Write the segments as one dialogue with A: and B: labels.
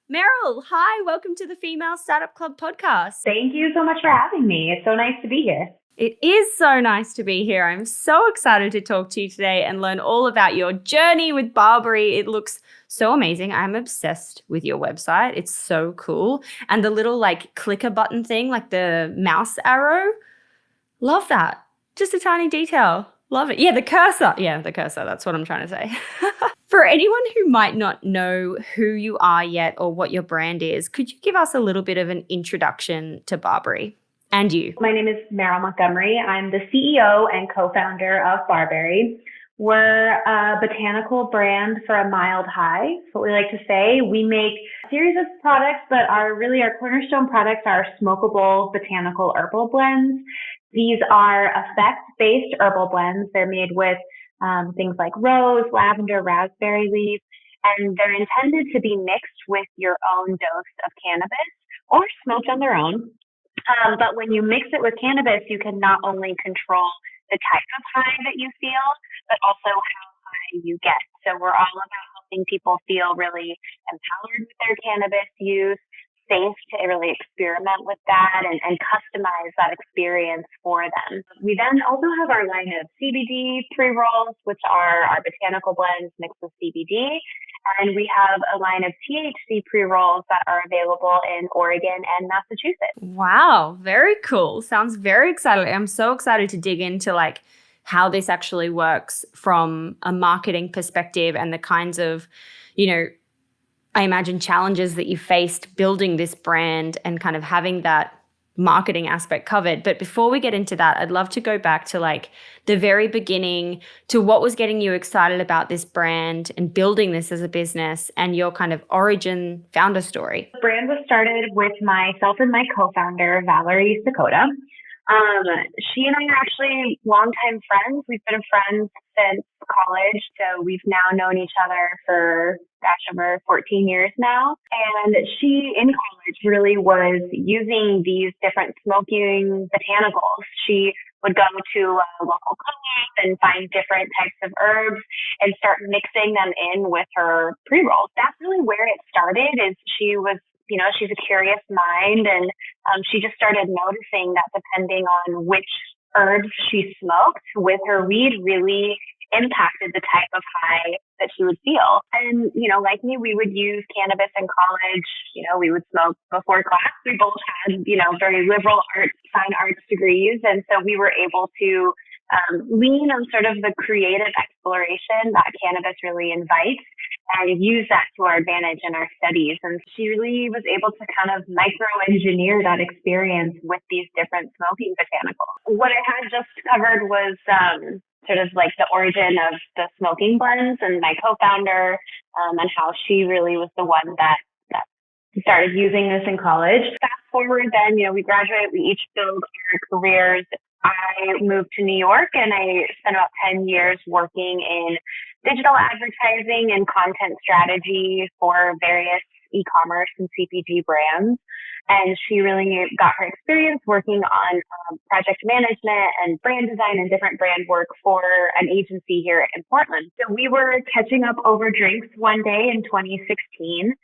A: Meryl, hi, welcome to the Female Startup Club podcast.
B: Thank you so much for having me. It's so nice to be here.
A: It is so nice to be here. I'm so excited to talk to you today and learn all about your journey with Barbari. It looks so amazing. I'm obsessed with your website. It's so cool. And the little clicker button thing, like the mouse arrow. Love that. Just a tiny detail. Love it. Yeah, the cursor. Yeah, the cursor. That's what I'm trying to say. For anyone who might not know who you are yet or what your brand is, could you give us a little bit of an introduction to Barbari and you?
B: My name is Meryl Montgomery. I'm the CEO and co-founder of Barbari. We're a botanical brand for a mild high. That's what we like to say. We make a series of products, but our cornerstone products are smokable botanical herbal blends. These are effect-based herbal blends. They're made with things like rose, lavender, raspberry leaves, and they're intended to be mixed with your own dose of cannabis or smoked on their own. But when you mix it with cannabis, you can not only control the type of high that you feel, but also how high you get. So we're all about helping people feel really empowered with their cannabis use, safe to really experiment with that and customize that experience for them. We then also have our line of CBD pre-rolls, which are our botanical blends mixed with CBD. And we have a line of THC pre-rolls that are available in Oregon and Massachusetts.
A: Wow, very cool. Sounds very exciting. I'm so excited to dig into how this actually works from a marketing perspective and the kinds of, I imagine challenges that you faced building this brand and kind of having that marketing aspect covered. But before we get into that, I'd love to go back to the very beginning, to what was getting you excited about this brand and building this as a business and your kind of origin founder story.
B: The brand was started with myself and my co-founder, Valerie Sakota. She and I are actually longtime friends. We've been friends since college, so we've now known each other for, over 14 years now. And she, in college, really was using these different smoking botanicals. She would go to a local clinic and find different types of herbs and start mixing them in with her pre-rolls. That's really where it started. Is she was, she's a curious mind, and she just started noticing that depending on which herbs she smoked with her weed really impacted the type of high that she would feel. And, like me, we would use cannabis in college. We would smoke before class. We both had, very liberal fine arts degrees. And so we were able to lean on sort of the creative exploration that cannabis really invites and use that to our advantage in our studies. And she really was able to kind of micro-engineer that experience with these different smoking botanicals. What I had just covered was sort of the origin of the smoking blends and my co-founder and how she really was the one that started using this in college. Fast forward then, we graduate, we each build our careers. I moved to New York and I spent about 10 years working in digital advertising and content strategy for various e-commerce and CPG brands. And she really got her experience working on project management and brand design and different brand work for an agency here in Portland. So we were catching up over drinks one day in 2016.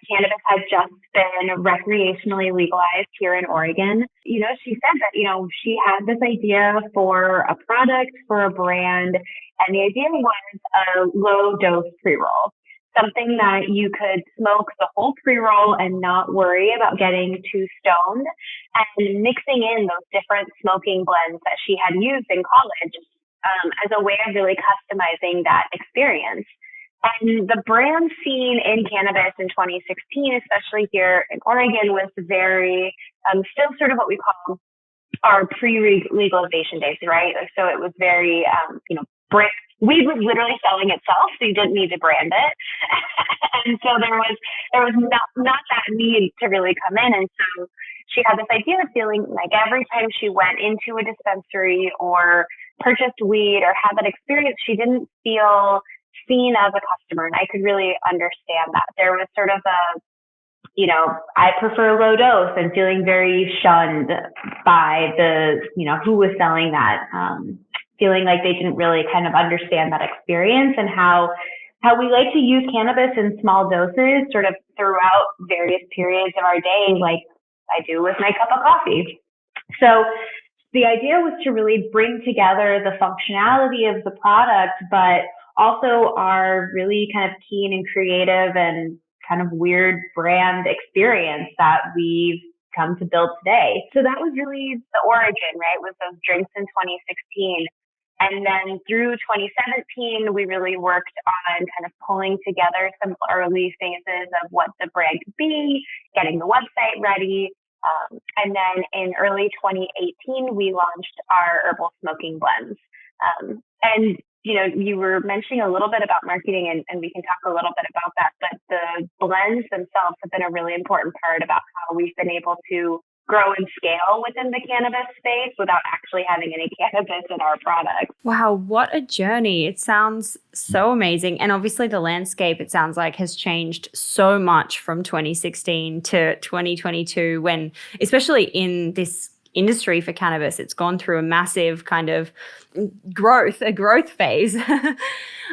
B: Cannabis had just been recreationally legalized here in Oregon. She said that, she had this idea for a product, for a brand, and the idea was a low dose pre-roll. Something that you could smoke the whole pre-roll and not worry about getting too stoned, and mixing in those different smoking blends that she had used in college as a way of really customizing that experience. And the brand scene in cannabis in 2016, especially here in Oregon, was very, still sort of what we call our pre-legalization days, right? So it was very, weed was literally selling itself, so you didn't need to brand it. And so there was not that need to really come in. And so she had this idea of feeling like every time she went into a dispensary or purchased weed or had that experience, she didn't feel seen as a customer. And I could really understand that. There was sort of I prefer low dose, and feeling very shunned by the, who was selling that, feeling like they didn't really kind of understand that experience and how how we like to use cannabis in small doses sort of throughout various periods of our day, like I do with my cup of coffee. So the idea was to really bring together the functionality of the product, but also our really kind of keen and creative and kind of weird brand experience that we've come to build today. So that was really the origin, right? Was those drinks in 2016. And then through 2017, we really worked on kind of pulling together some early phases of what the brand could be, getting the website ready. And then in early 2018, we launched our herbal smoking blends. And, you know, you were mentioning a little bit about marketing, and we can talk a little bit about that, but the blends themselves have been a really important part about how we've been able to grow and scale within the cannabis space without actually having any cannabis in our products.
A: Wow, what a journey. It sounds so amazing. And obviously the landscape, it sounds like, has changed so much from 2016 to 2022 when, especially in this industry for cannabis, it's gone through a massive kind of a growth phase.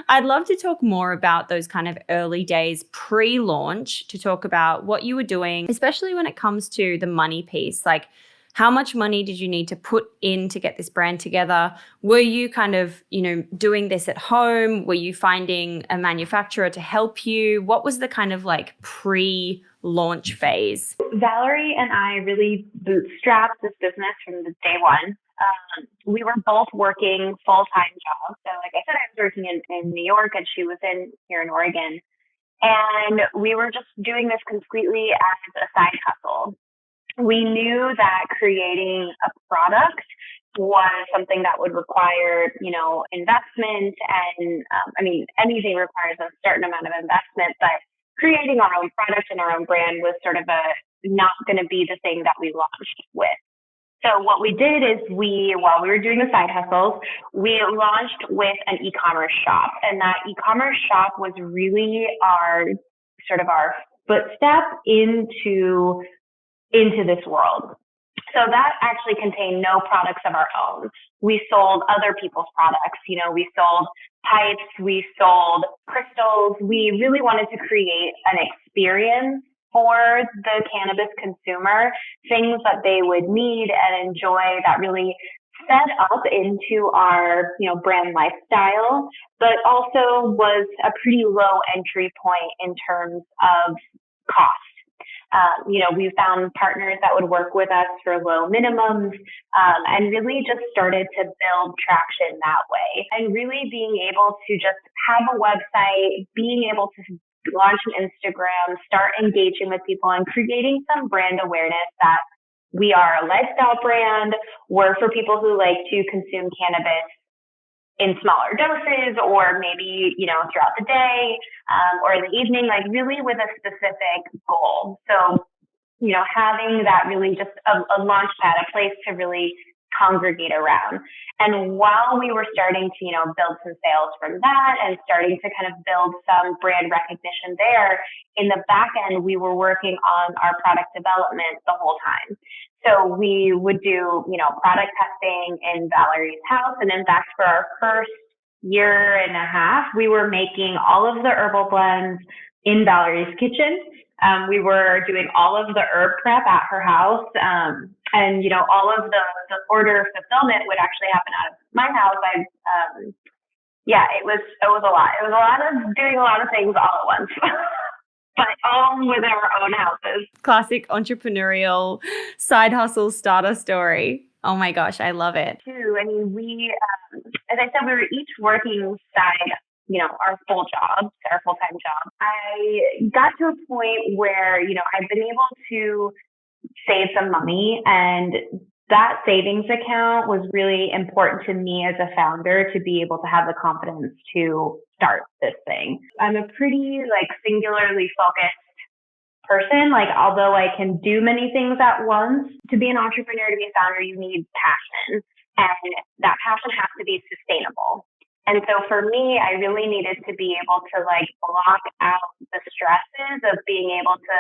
A: I'd love to talk more about those kind of early days pre-launch, to talk about what you were doing, especially when it comes to the money piece. Like, how much money did you need to put in to get this brand together? Were you kind of, doing this at home? Were you finding a manufacturer to help you? What was the kind of like pre-launch phase?
B: Valerie and I really bootstrapped this business from the day one. We were both working full-time jobs. So like I said, I was working in New York and she was here in Oregon. And we were just doing this completely as a side hustle. We knew that creating a product was something that would require, investment. And anything requires a certain amount of investment, but creating our own product and our own brand was sort of not going to be the thing that we launched with. So what we did is while we were doing the side hustles, we launched with an e-commerce shop, and that e-commerce shop was really our footstep into this world. So that actually contained no products of our own. We sold other people's products. We sold pipes, we sold crystals. We really wanted to create an experience for the cannabis consumer, things that they would need and enjoy that really fed up into our, brand lifestyle, but also was a pretty low entry point in terms of cost. We found partners that would work with us for low minimums, and really just started to build traction that way. And really being able to just have a website, being able to launch an Instagram, start engaging with people and creating some brand awareness that we are a lifestyle brand. We're for people who like to consume cannabis in smaller doses, or maybe, throughout the day, or in the evening, like really with a specific goal. So, having that really just a launch pad, a place to really congregate around. And while we were starting to, build some sales from that and starting to kind of build some brand recognition there, in the back end, we were working on our product development the whole time. So we would do, product testing in Valerie's house. And in fact, for our first year and a half, we were making all of the herbal blends in Valerie's kitchen. We were doing all of the herb prep at her house. And, all of the order fulfillment would actually happen out of my house. It was a lot. It was a lot of doing a lot of things all at once. But all within our own houses.
A: Classic entrepreneurial side hustle starter story. Oh my gosh, I love it.
B: We, as I said, we were each working side, our full-time job. I got to a point where, I've been able to save some money, and that savings account was really important to me as a founder to be able to have the confidence to start this thing. I'm a pretty singularly focused person. Although I can do many things at once, to be an entrepreneur, to be a founder, you need passion, and that passion has to be sustainable. And so for me, I really needed to be able to block out the stresses of being able to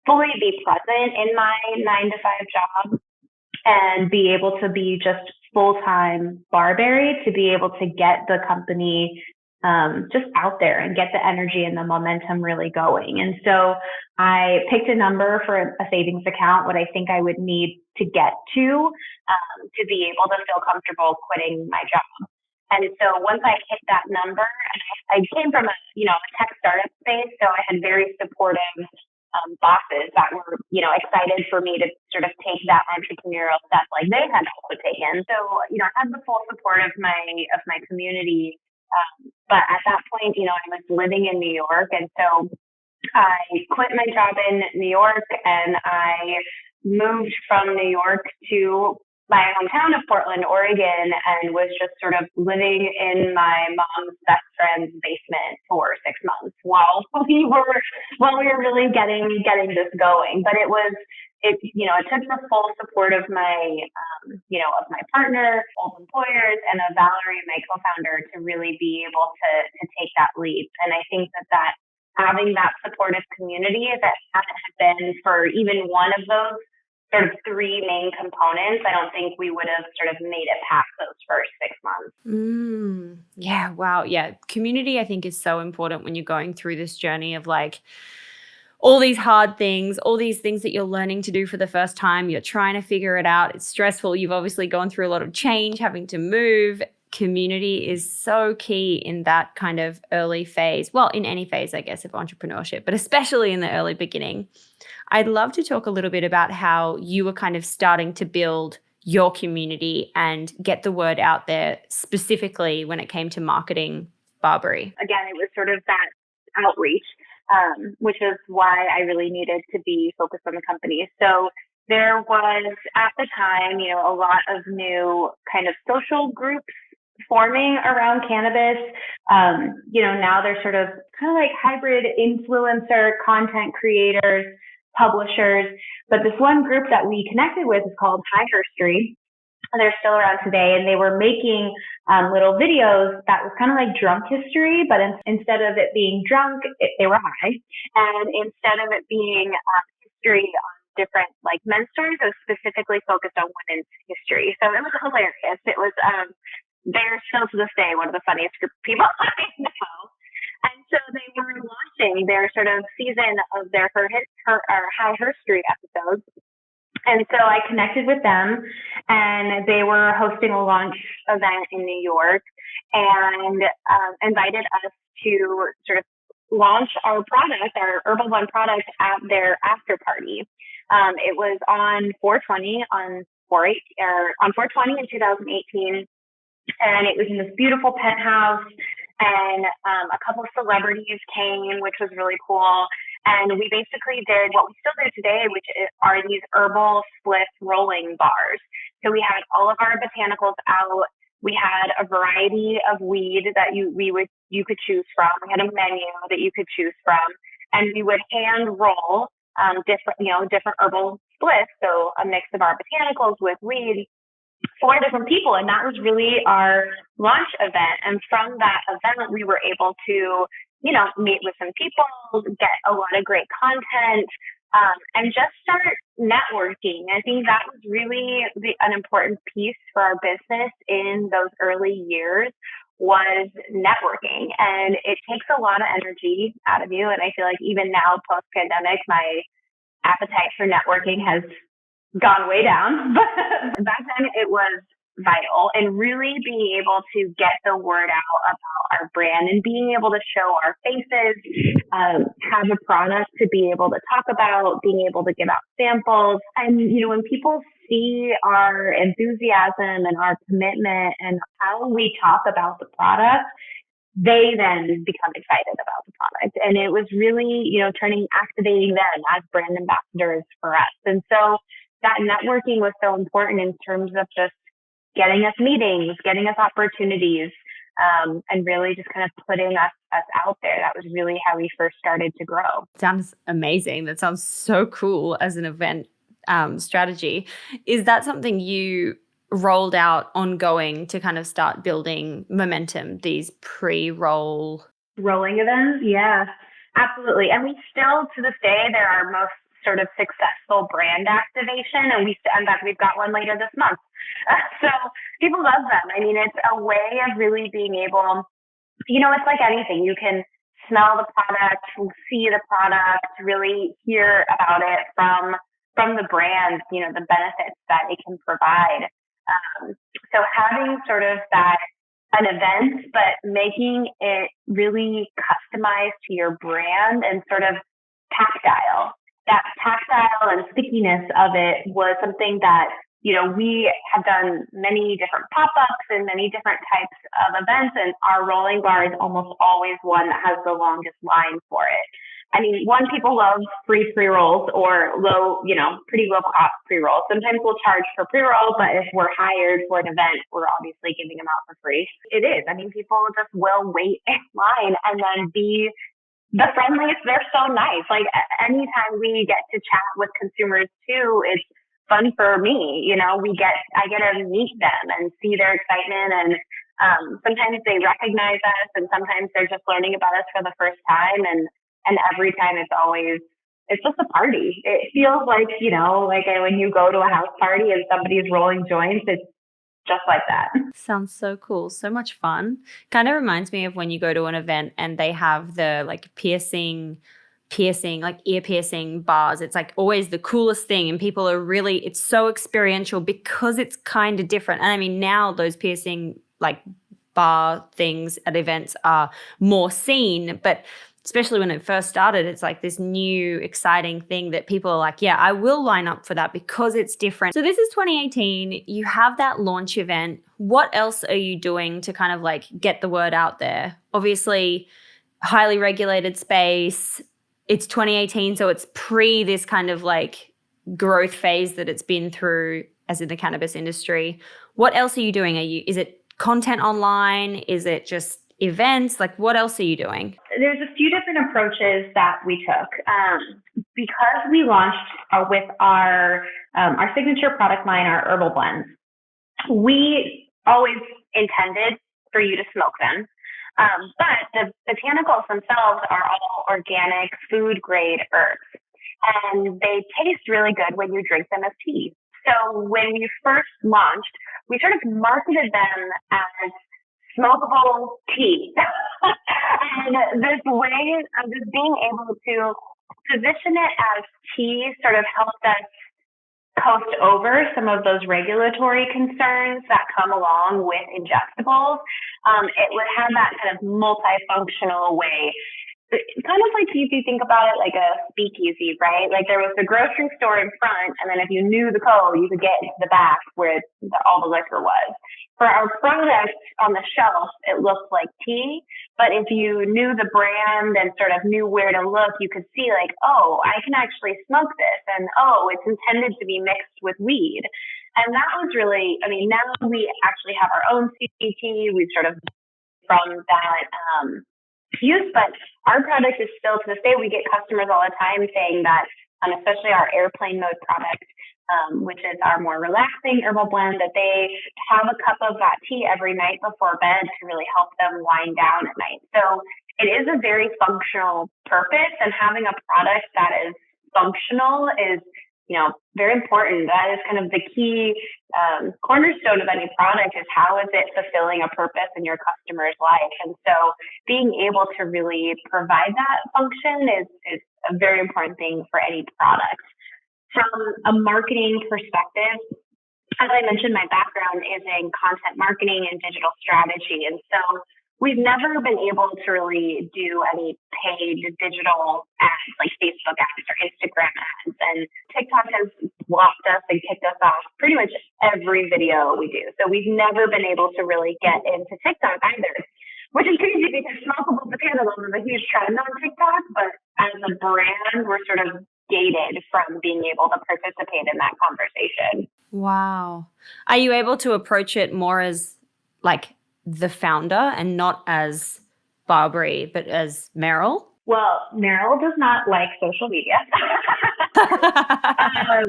B: fully be present in my 9-to-5 job and be able to be just full-time Barbari, to be able to get the company just out there and get the energy and the momentum really going. And so I picked a number for a savings account, what I think I would need to get to be able to feel comfortable quitting my job. And so once I hit that number, I came from a tech startup space, so I had very supportive bosses that were, excited for me to sort of take that entrepreneurial step like they had also taken. So, I had the full support of my community. But at that point, I was living in New York. And so I quit my job in New York and I moved from New York to my hometown of Portland, Oregon, and was just sort of living in my mom's best friend's basement for 6 months while we were really getting this going. But it took the full support of of my partner, old employers, and of Valerie, my co-founder, to really be able to take that leap. And I think that having that supportive community that hadn't been for even one of those sort of three main components, I don't think we would have sort of made it past those first 6 months.
A: Yeah. Wow. Yeah. Community, I think, is so important when you're going through this journey of like all these hard things, all these things that you're learning to do for the first time. You're trying to figure it out. It's stressful. You've obviously gone through a lot of change, having to move. Community is so key in that kind of early phase. Well, in any phase, I guess, of entrepreneurship, but especially in the early beginning. I'd love to talk a little bit about how you were kind of starting to build your community and get the word out there, specifically when it came to marketing Barbari.
B: Again, it was sort of that outreach, which is why I really needed to be focused on the company. So there was at the time, a lot of new kind of social groups forming around cannabis. Now they're sort of kind of like hybrid influencer content creators, publishers. But this one group that we connected with is called High Herstory. They're still around today, and they were making little videos that was kind of like drunk history, but instead of it being drunk, they were high. And instead of it being history on different like men's stories, it was specifically focused on women's history. So it was hilarious. It was they're still to this day one of the funniest group of people I know. And so they were launching their sort of season of their High Herstory episodes. And so I connected with them, and they were hosting a launch event in New York and invited us to sort of launch our product, our Herbal One product, at their after party. It was on 4/20 on 4/20 in 2018. And it was in this beautiful penthouse, and a couple of celebrities came, which was really cool. And we basically did what we still do today, which are these herbal spliff rolling bars. So we had all of our botanicals out. We had a variety of weed that you could choose from. We had a menu that you could choose from, and we would hand roll different herbal spliffs. So a mix of our botanicals with weed for different people. And that was really our launch event. And from that event, we were able to, meet with some people, get a lot of great content, and just start networking. I think that was really an important piece for our business in those early years was networking. And it takes a lot of energy out of you. And I feel like even now, post-pandemic, my appetite for networking has gone way down, but back then it was vital. And really being able to get the word out about our brand and being able to show our faces, have a product to be able to talk about, being able to give out samples. And, when people see our enthusiasm and our commitment and how we talk about the product, they then become excited about the product. And it was really, activating them as brand ambassadors for us. And so that networking was so important in terms of just getting us meetings, getting us opportunities, and really just kind of putting us out there. That was really how we first started to grow.
A: Sounds amazing. That sounds so cool as an event strategy. Is that something you rolled out ongoing to kind of start building momentum, these pre-rolling
B: events? Yeah, absolutely. And we still, to this day, they're our most sort of successful brand activation. And in fact, we've got one later this month. So people love them. I mean, it's a way of really being able it's like anything. You can smell the product, see the product, really hear about it from the brand, the benefits that it can provide. So having sort of that an event, but making it really customized to your brand and sort of tactile. That tactile and stickiness of it was something that, we have done many different pop-ups and many different types of events, and our rolling bar is almost always one that has the longest line for it. I mean, people love free pre-rolls or pretty low cost pre-rolls. Sometimes we'll charge for pre-rolls, but if we're hired for an event, we're obviously giving them out for free. It is. I mean, people just will wait in line and then be the friendliest. They're so nice. Like anytime we get to chat with consumers too, it's fun for me. I get to meet them and see their excitement, and sometimes they recognize us, and sometimes they're just learning about us for the first time. And every time it's just a party. It feels like, like when you go to a house party and somebody's rolling joints, it's just like that.
A: Sounds so cool. So much fun. Kind of reminds me of when you go to an event and they have the like piercing, like ear piercing bars. It's like always the coolest thing. And people are really, it's so experiential because it's kind of different. And I mean, now those piercing like bar things at events are more seen, but especially when it first started, it's like this new exciting thing that people are like, yeah, I will line up for that because it's different. So this is 2018. You have that launch event. What else are you doing to kind of like get the word out there? Obviously, highly regulated space. It's 2018, so it's pre this kind of like growth phase that it's been through as in the cannabis industry. What else are you doing? Is it content online? Is it just events? Like, what else are you doing?
B: There's a few different approaches that we took. Because we launched with our signature product line, our herbal blends, we always intended for you to smoke them. But the botanicals themselves are all organic, food grade herbs, and they taste really good when you drink them as tea. So when we first launched, we sort of marketed them as smokable tea. And this way of just being able to position it as tea sort of helped us coast over some of those regulatory concerns that come along with ingestibles. It would have that kind of multifunctional way. Kind of like if you think about it like a speakeasy, right? Like there was the grocery store in front, and then if you knew the code, you could get into the back where all the liquor was. For our product on the shelf, it looked like tea, but if you knew the brand and sort of knew where to look, you could see like, oh, I can actually smoke this, and oh, it's intended to be mixed with weed. And that was really, I mean, now we actually have our own CBD. We've sort of from that use, but our product is still, to this day, we get customers all the time saying that, especially our airplane mode product, which is our more relaxing herbal blend, that they have a cup of that tea every night before bed to really help them wind down at night. So it is a very functional purpose, and having a product that is functional is, very important. That is kind of the key cornerstone of any product, is how is it fulfilling a purpose in your customer's life. And so being able to really provide that function is a very important thing for any product. From a marketing perspective, as I mentioned, my background is in content marketing and digital strategy. And so we've never been able to really do any paid digital ads like Facebook ads or Instagram ads. And TikTok has blocked us and kicked us off pretty much every video we do. So we've never been able to really get into TikTok either, which is crazy because smokable botanicals is a huge trend on TikTok. But as a brand, we're sort of gated from being able to participate in that conversation.
A: Wow. Are you able to approach it more as like the founder and not as Barbari, but as Meryl?
B: Well, Meryl does not like social media. I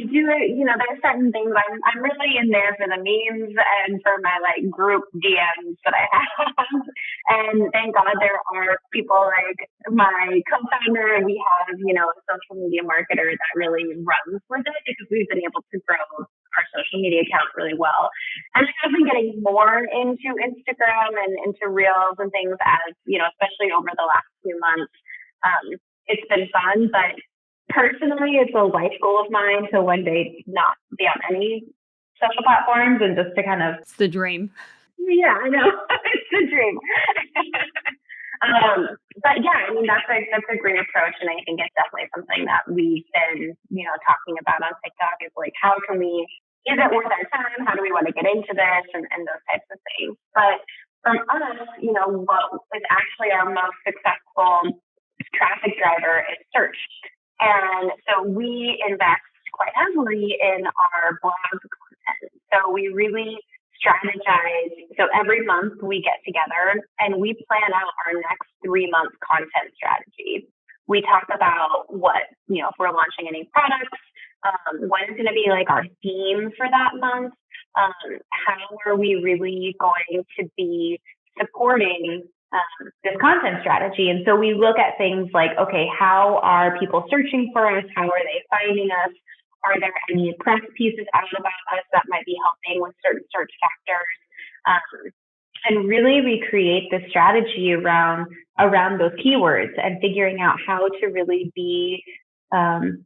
B: do it, there's certain things I'm really in there for the memes and for my like group DMs that I have. And thank God there are people like my co-founder, and we have, a social media marketer that really runs with it, because we've been able to grow our social media account really well. And I have been getting more into Instagram and into Reels and things as, especially over the last few months. It's been fun, but personally, it's a life goal of mine to one day not be on any social platforms and just to kind of.
A: It's the dream.
B: Yeah, I know. It's the dream. But yeah, I mean, that's a great approach. And I think it's definitely something that we've been, talking about on TikTok is like, how can we, is it worth our time? How do we want to get into this and those types of things? But from us, what is actually our most successful traffic driver is search. And so we invest quite heavily in our blog content. So we really strategize. So every month we get together and we plan out our next 3 months content strategy. We talk about what, if we're launching any products, what is going to be like our theme for that month? How are we really going to be supporting this content strategy? And so we look at things like, okay, how are people searching for us? How are they finding us? Are there any press pieces out about us that might be helping with certain search factors? And really recreate the strategy around those keywords and figuring out how to really be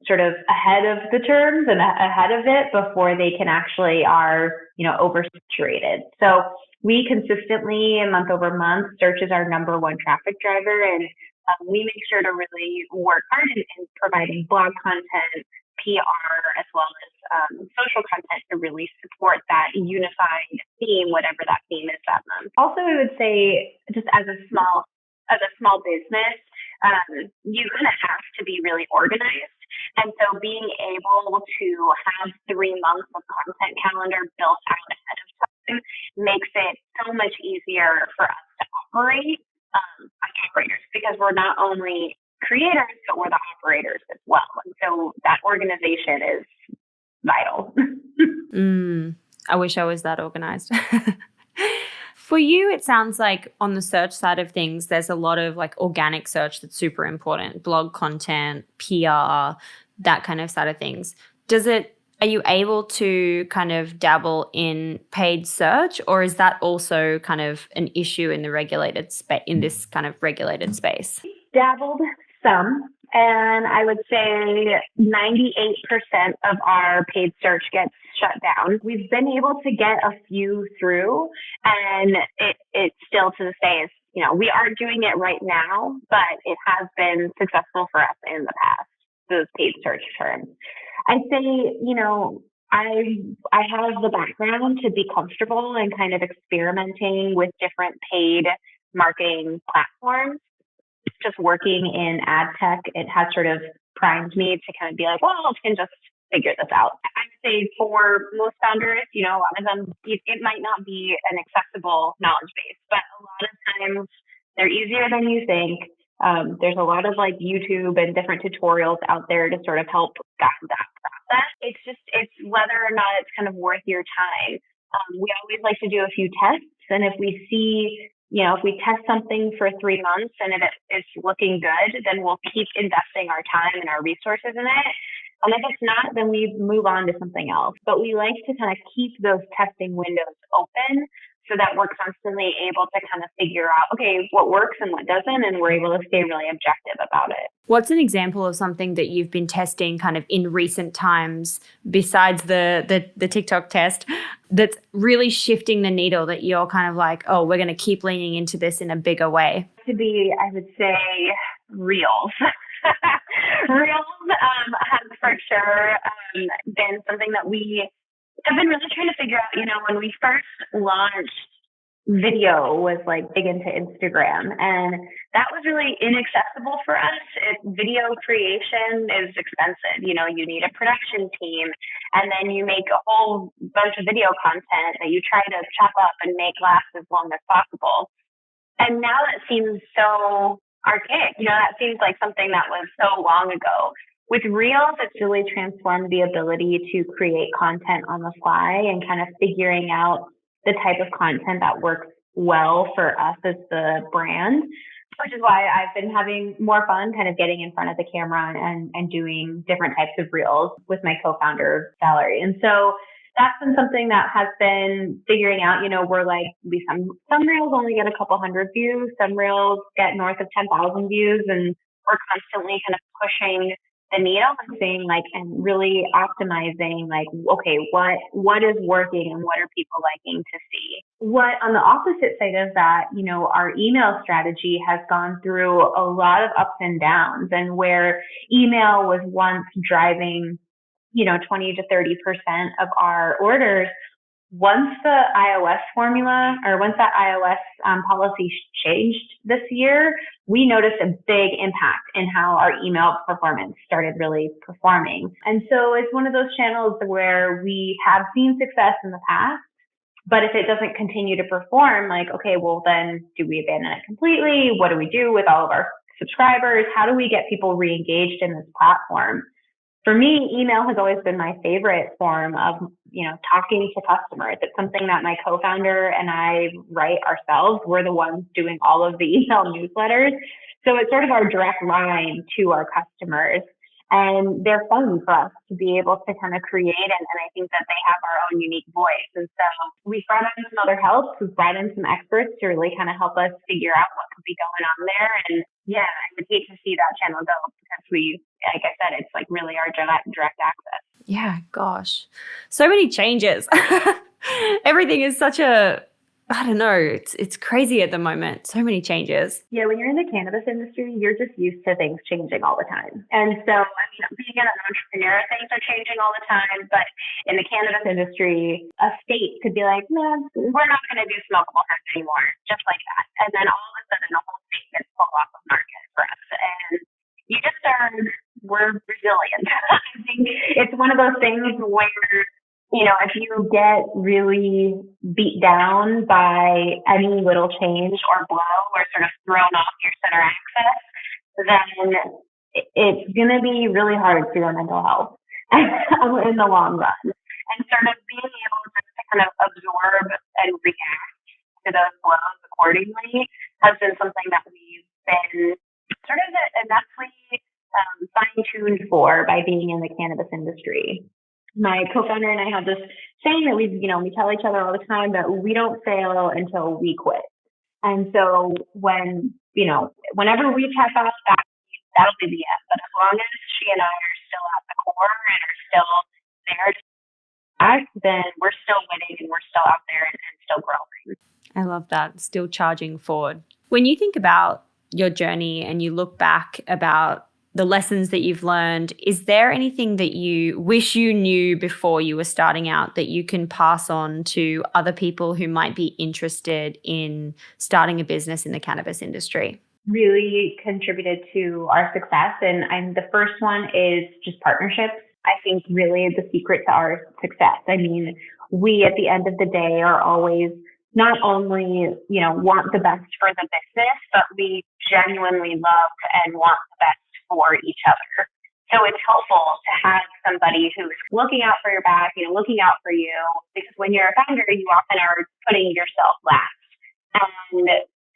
B: sort of ahead of the terms and ahead of it before they can actually are, oversaturated. So we consistently, month over month, search is our number one traffic driver. And we make sure to really work hard in providing blog content, PR, as well as social content to really support that unified theme, whatever that theme is that month. Also, I would say just as a small business, you kind of have to be really organized. And so being able to have 3 months of content calendar built out ahead of time makes it so much easier for us to operate as operators, because we're not only creators, but we're the operators as well. And so that organization is vital.
A: I wish I was that organized. For you, it sounds like on the search side of things, there's a lot of like organic search that's super important, blog content, PR, that kind of side of things. Are you able to kind of dabble in paid search, or is that also kind of an issue in the regulated in this kind of regulated space?
B: Dabbled some, and I would say 98% of our paid search gets shut down. We've been able to get a few through, and it still to this day is, we aren't doing it right now, but it has been successful for us in the past, those paid search terms. I'd say, I have the background to be comfortable and kind of experimenting with different paid marketing platforms. Just working in ad tech, it has sort of primed me to kind of be like, well, I can just figure this out. I'd say for most founders, a lot of them, it might not be an accessible knowledge base, but a lot of times they're easier than you think. There's a lot of like YouTube and different tutorials out there to sort of help guide that process. It's whether or not it's kind of worth your time. We always like to do a few tests, and if we see, if we test something for 3 months and if it's looking good, then we'll keep investing our time and our resources in it. And if it's not, then we move on to something else. But we like to kind of keep those testing windows open so that we're constantly able to kind of figure out, okay, what works and what doesn't, and we're able to stay really objective about it.
A: What's an example of something that you've been testing kind of in recent times besides the TikTok test that's really shifting the needle that you're kind of like, oh, we're going to keep leaning into this in a bigger way?
B: To be, I would say, Reels. Reels has for sure been something that we have been really trying to figure out. When we first launched, video was like big into Instagram, and that was really inaccessible for us. Video creation is expensive. You need a production team, and then you make a whole bunch of video content that you try to chop up and make last as long as possible. And now that seems so archaic. That seems like something that was so long ago. With Reels, it's really transformed the ability to create content on the fly and kind of figuring out the type of content that works well for us as the brand, which is why I've been having more fun kind of getting in front of the camera and doing different types of Reels with my co-founder, Valerie. And so that's been something that has been figuring out, we're like, some reels only get a couple hundred views, some reels get north of 10,000 views, and we're constantly kind of pushing the needle and seeing and really optimizing okay, what is working and what are people liking to see. What on the opposite side of that, our email strategy has gone through a lot of ups and downs, and where email was once driving 20 to 30% of our orders, once the iOS formula or once that iOS policy changed this year, we noticed a big impact in how our email performance started really performing. And so it's one of those channels where we have seen success in the past, but if it doesn't continue to perform, okay, well then do we abandon it completely? What do we do with all of our subscribers? How do we get people re-engaged in this platform? For me, email has always been my favorite form of, talking to customers. It's something that my co-founder and I write ourselves. We're the ones doing all of the email newsletters. So it's sort of our direct line to our customers. And they're fun for us to be able to kind of create. And I think that they have our own unique voice. And so we brought in some other help. We've brought in some experts to really kind of help us figure out what could be going on there. And yeah, I would hate to see that channel go because like I said, it's really our direct access.
A: Yeah, gosh. So many changes. Everything is such I don't know, it's crazy at the moment. So many changes.
B: Yeah, when you're in the cannabis industry, you're just used to things changing all the time. And so, being an entrepreneur, things are changing all the time. But in the cannabis industry, a state could be like, no, we're not going to do smokable hemp anymore, just like that. And then all of a sudden, the whole state gets pulled off of market for us. And we're resilient. I think it's one of those things where, if you get really beat down by any little change or blow or sort of thrown off your center axis, then it's going to be really hard for your mental health in the long run. And sort of being able to kind of absorb and react to those blows accordingly has been something that we've been sort of immensely fine-tuned for by being in the cannabis industry. My co-founder and I have this saying that we tell each other all the time that we don't fail until we quit. And so whenever we tap out, that'll be the end. But as long as she and I are still at the core and are still there to act, then we're still winning and we're still out there and still growing.
A: I love that. Still charging forward. When you think about your journey and you look back about the lessons that you've learned, is there anything that you wish you knew before you were starting out that you can pass on to other people who might be interested in starting a business in the cannabis industry?
B: Really contributed to our success. And the first one is just partnerships. I think really the secret to our success. I mean, we at the end of the day are always not only, want the best for the business, but we genuinely love and want the best for each other. So it's helpful to have somebody who's looking out for your back, looking out for you, because when you're a founder, you often are putting yourself last. And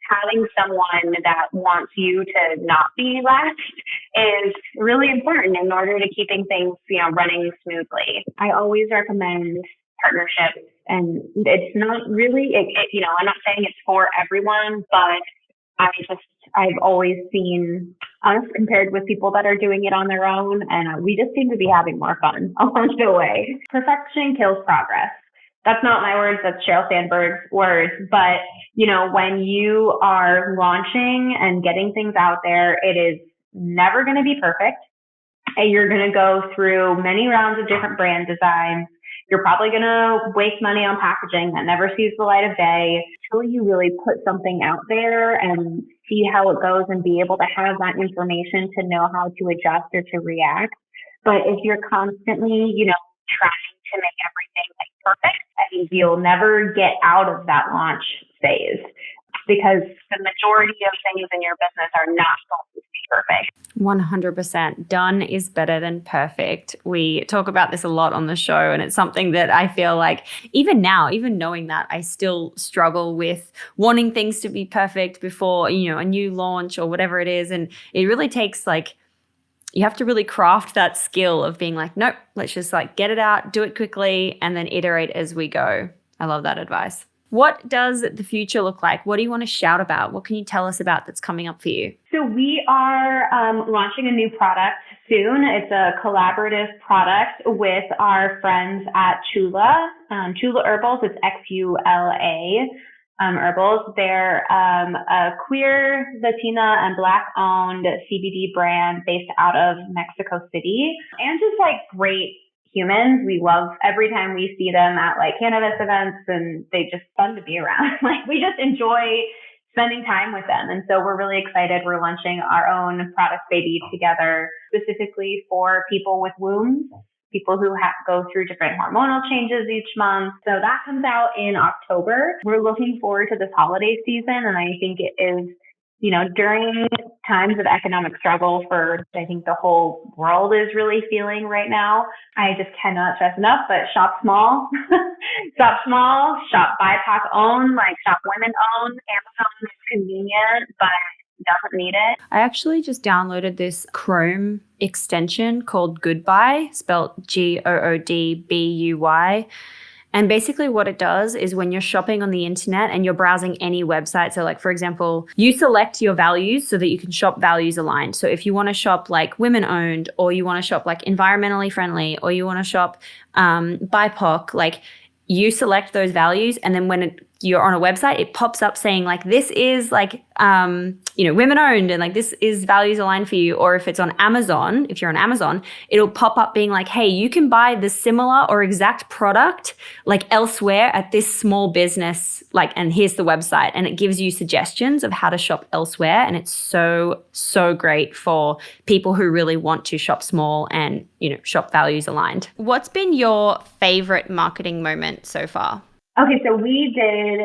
B: having someone that wants you to not be last is really important in order to keeping things, running smoothly. I always recommend partnerships, and it's not really, I'm not saying it's for everyone, but I've always seen us compared with people that are doing it on their own, and we just seem to be having more fun along the way. Perfection kills progress. That's not my words, that's Sheryl Sandberg's words. But, when you are launching and getting things out there, it is never going to be perfect. And you're going to go through many rounds of different brand designs. You're probably going to waste money on packaging that never sees the light of day until you really put something out there and see how it goes and be able to have that information to know how to adjust or to react. But if you're constantly, trying to make everything perfect, I think you'll never get out of that launch phase, because the majority of things in your business are not going to be perfect.
A: 100%. Done is better than perfect. We talk about this a lot on the show, and it's something that I feel like even now, even knowing that, I still struggle with wanting things to be perfect before, a new launch or whatever it is. And it really takes you have to really craft that skill of being like, nope, let's just like get it out, do it quickly, and then iterate as we go. I love that advice. What does the future look like? What do you want to shout about? What can you tell us about that's coming up for you?
B: So we are launching a new product soon. It's a collaborative product with our friends at Chula. Chula Herbals, it's Xula Herbals. They're a queer, Latina, and Black-owned CBD brand based out of Mexico City. And just like great humans. We love every time we see them at like cannabis events, and they just fun to be around. Like we just enjoy spending time with them. And so we're really excited. We're launching our own product baby together specifically for people with wombs, people who go through different hormonal changes each month. So that comes out in October. We're looking forward to this holiday season. And I think it is, during times of economic struggle I think the whole world is really feeling right now. I just cannot stress enough, but shop small, shop small, shop BIPOC owned, like shop women owned. Amazon is convenient, but doesn't need it.
A: I actually just downloaded this Chrome extension called Goodbye, spelled Goodbuy. And basically what it does is when you're shopping on the internet and you're browsing any website, so like for example, you select your values so that you can shop values aligned. So if you want to shop like women owned, or you want to shop like environmentally friendly, or you want to shop BIPOC, like you select those values, and then when you're on a website, it pops up saying like, this is like, women owned, and like, this is values aligned for you. Or if it's on Amazon, if you're on Amazon, it'll pop up being like, hey, you can buy the similar or exact product like elsewhere at this small business, like, and here's the website. And it gives you suggestions of how to shop elsewhere. And it's so, so great for people who really want to shop small and, shop values aligned. What's been your favorite marketing moment so far?
B: Okay, so we did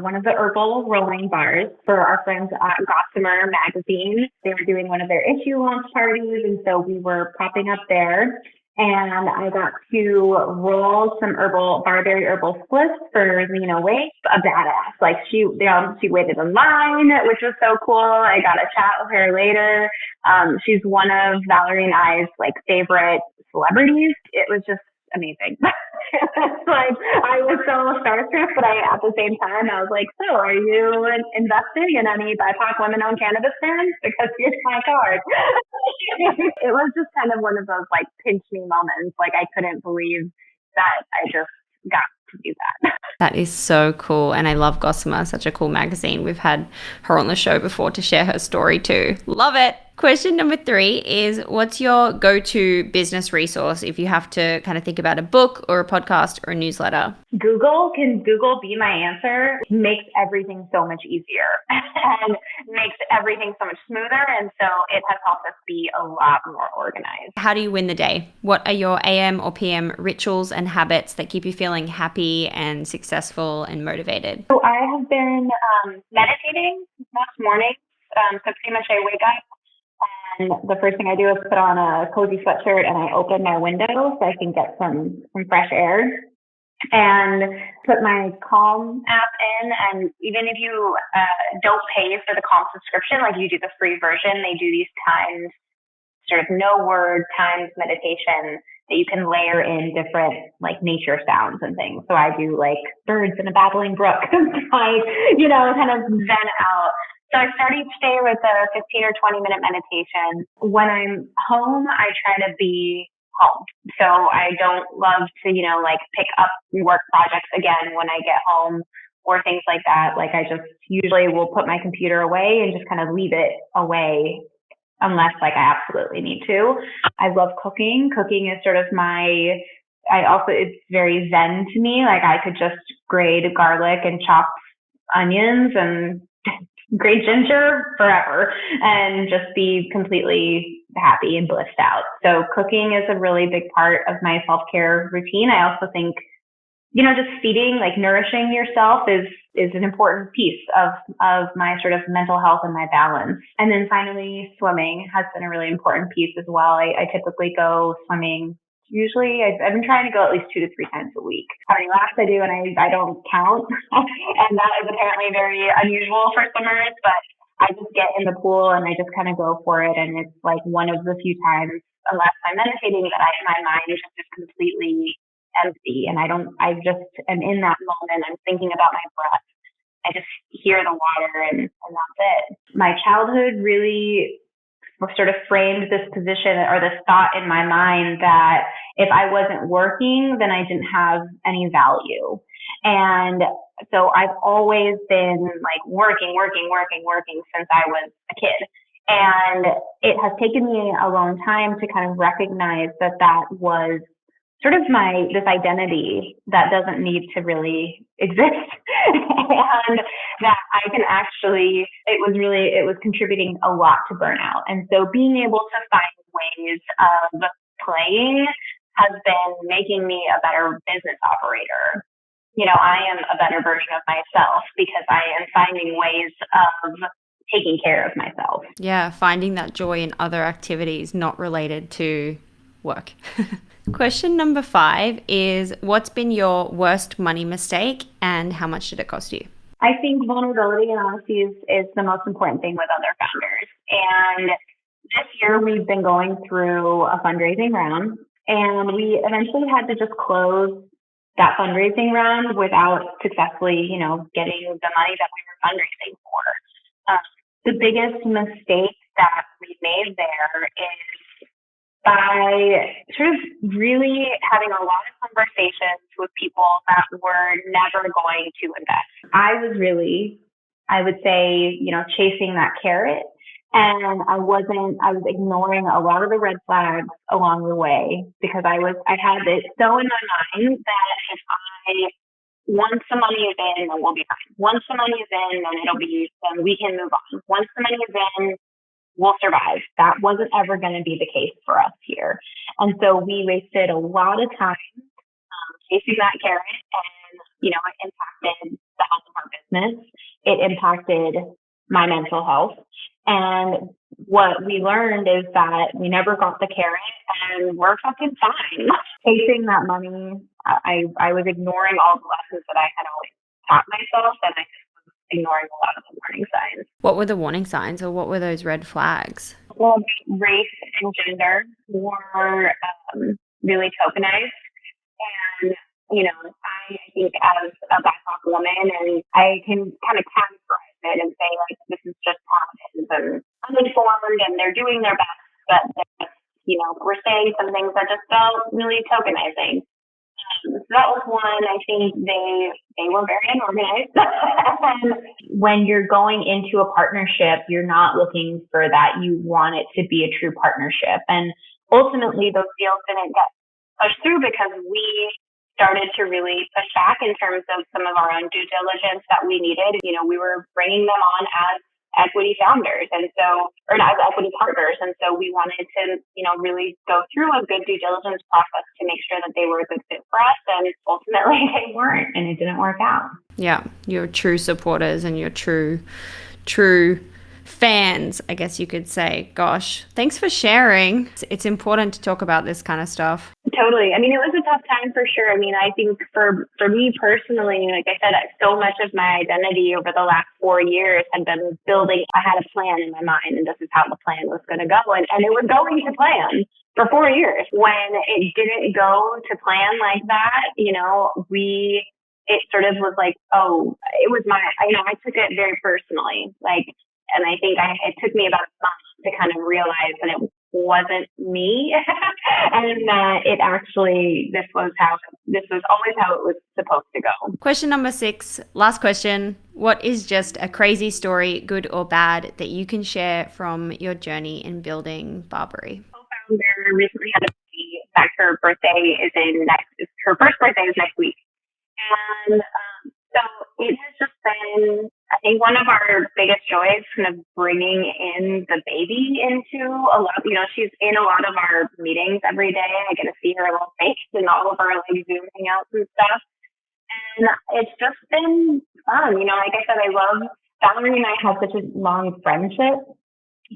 B: one of the herbal rolling bars for our friends at Gossamer Magazine. They were doing one of their issue launch parties, and so we were popping up there. And I got to roll some Barbari herbal spliffs for Lena Waite, a badass. Like she waited in line, which was so cool. I got a chat with her later. She's one of Valerie and I's like favorite celebrities. It was just amazing. Like I was so starstruck, but at the same time I was like, so are you investing in any BIPOC women-owned cannabis brands? Because here's my card. It was just kind of one of those like pinch me moments. Like I couldn't believe that I just got to do that.
A: That is so cool. And I love Gossamer, such a cool magazine. We've had her on the show before to share her story too. Love it. Question number 3 is, what's your go-to business resource if you have to kind of think about a book or a podcast or a newsletter?
B: Google. Can Google be my answer? It makes everything so much easier and makes everything so much smoother. And so it has helped us be a lot more organized.
A: How do you win the day? What are your AM or PM rituals and habits that keep you feeling happy and successful and motivated?
B: So I have been meditating most mornings. So pretty much I wake up, and the first thing I do is put on a cozy sweatshirt and I open my window so I can get some fresh air, and put my Calm app in. And even if you don't pay for the Calm subscription, like you do the free version, they do these timed sort of no word timed meditation that you can layer in different like nature sounds and things. So I do like birds in a babbling brook, kind of zen out. So I start each day with a 15 or 20 minute meditation. When I'm home, I try to be home. So I don't love to, pick up work projects again when I get home or things like that. Like I just usually will put my computer away and just kind of leave it away unless like I absolutely need to. I love cooking. Cooking is sort of it's very zen to me. Like I could just grate garlic and chop onions and grate ginger forever and just be completely happy and blissed out. So cooking is a really big part of my self-care routine. I also think, just feeding, like nourishing yourself is an important piece of my sort of mental health and my balance. And then finally, swimming has been a really important piece as well. I typically go swimming. Usually, I've been trying to go at least 2 to 3 times a week. How many laps I do, and I don't count. And that is apparently very unusual for swimmers, but I just get in the pool and I just kind of go for it. And it's like one of the few times, unless I'm meditating, that my mind is just completely empty. And I just am in that moment. I'm thinking about my breath. I just hear the water and that's it. My childhood really sort of framed this position or this thought in my mind that if I wasn't working, then I didn't have any value. And so I've always been like working since I was a kid. And it has taken me a long time to kind of recognize that that was sort of this identity that doesn't need to really exist. And that I can actually, it was contributing a lot to burnout. And so being able to find ways of playing has been making me a better business operator. I am a better version of myself because I am finding ways of taking care of myself.
A: Yeah, finding that joy in other activities not related to work. Question number 5 is, what's been your worst money mistake and how much did it cost you?
B: I think vulnerability and honesty is the most important thing with other founders. And this year we've been going through a fundraising round, and we eventually had to just close that fundraising round without successfully, getting the money that we were fundraising for. The biggest mistake that we made there is by sort of really having a lot of conversations with people that were never going to invest. I was really, I would say, chasing that carrot. And I was ignoring a lot of the red flags along the way because I had it so in my mind that once the money is in, then we'll be fine. Once the money is in, then we can move on. Once the money is in, we'll survive. That wasn't ever going to be the case for us here. And so we wasted a lot of time chasing that carrot, and, it impacted the health of our business. It impacted my mental health. And what we learned is that we never got the carrot and we're fucking fine. Chasing that money, I was ignoring all the lessons that I had always taught myself, and I was ignoring a lot of the warning signs.
A: What were the warning signs, or what were those red flags?
B: Well, race and gender were really tokenized. And, I think as a BIPOC woman, and I can kind of categorize it and say, like, this is just how it is, and uninformed, and they're doing their best, but we're saying some things that just felt really tokenizing. So that was one. I think they were very unorganized. When you're going into a partnership, you're not looking for that. You want it to be a true partnership. And ultimately, those deals didn't get pushed through because we started to really push back in terms of some of our own due diligence that we needed. We were bringing them on as equity founders or as equity partners. And so we wanted to, really go through a good due diligence process to make sure that they were a good fit for us. And ultimately they weren't, and it didn't work out.
A: Yeah. Your true supporters and your true fans, I guess you could say. Gosh, thanks for sharing. It's important to talk about this kind of stuff.
B: Totally. I mean, it was a tough time for sure. I mean, I think for me personally, like I said, so much of my identity over the last 4 years had been building. I had a plan in my mind, and this is how the plan was going to go. And it was going to plan for 4 years. When it didn't go to plan like that, it sort of was like, oh, it was I took it very personally. And I think it took me about a month to kind of realize that it wasn't me and that this was always how it was supposed to go.
A: Question number 6, last question. What is just a crazy story, good or bad, that you can share from your journey in building Barbari?
B: Co-founder recently had a baby. In fact, her first birthday is next week. And so it has just been, I think, one of our biggest joys, kind of bringing in the baby into a lot. She's in a lot of our meetings every day. I get to see her little face in all of our Zoom hangouts and stuff. And it's just been fun. Like I said, I love Valerie and I have such a long friendship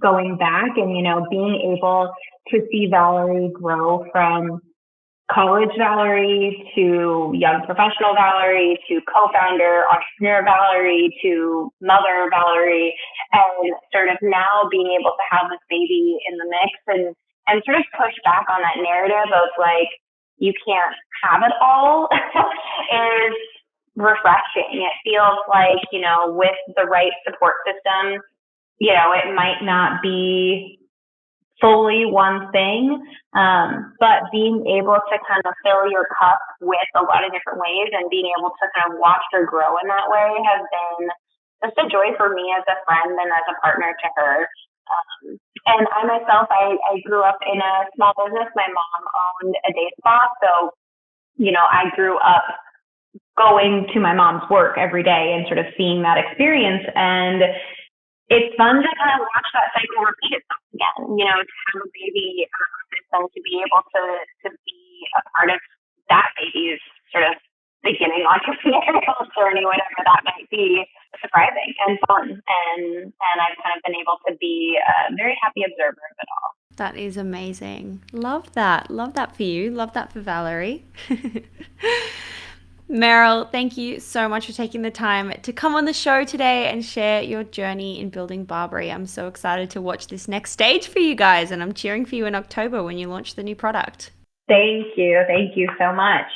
B: going back, and being able to see Valerie grow from college Valerie to young professional Valerie to co-founder, entrepreneur Valerie to mother Valerie, and sort of now being able to have this baby in the mix and sort of push back on that narrative of like, you can't have it all is refreshing. It feels like, with the right support system, it might not be fully one thing, but being able to kind of fill your cup with a lot of different ways and being able to kind of watch her grow in that way has been just a joy for me as a friend and as a partner to her. And I myself, I grew up in a small business. My mom owned a day spa. So, I grew up going to my mom's work every day and sort of seeing that experience. And it's fun to kind of watch that cycle repeat itself again, to have a baby and to be able to be a part of that baby's sort of beginning entrepreneurial journey, whatever that might be, surprising and fun. And I've kind of been able to be a very happy observer of it all.
A: That is amazing. Love that. Love that for you. Love that for Valerie. Meryl, thank you so much for taking the time to come on the show today and share your journey in building Barbari. I'm so excited to watch this next stage for you guys, and I'm cheering for you in October when you launch the new product.
B: Thank you. Thank you so much.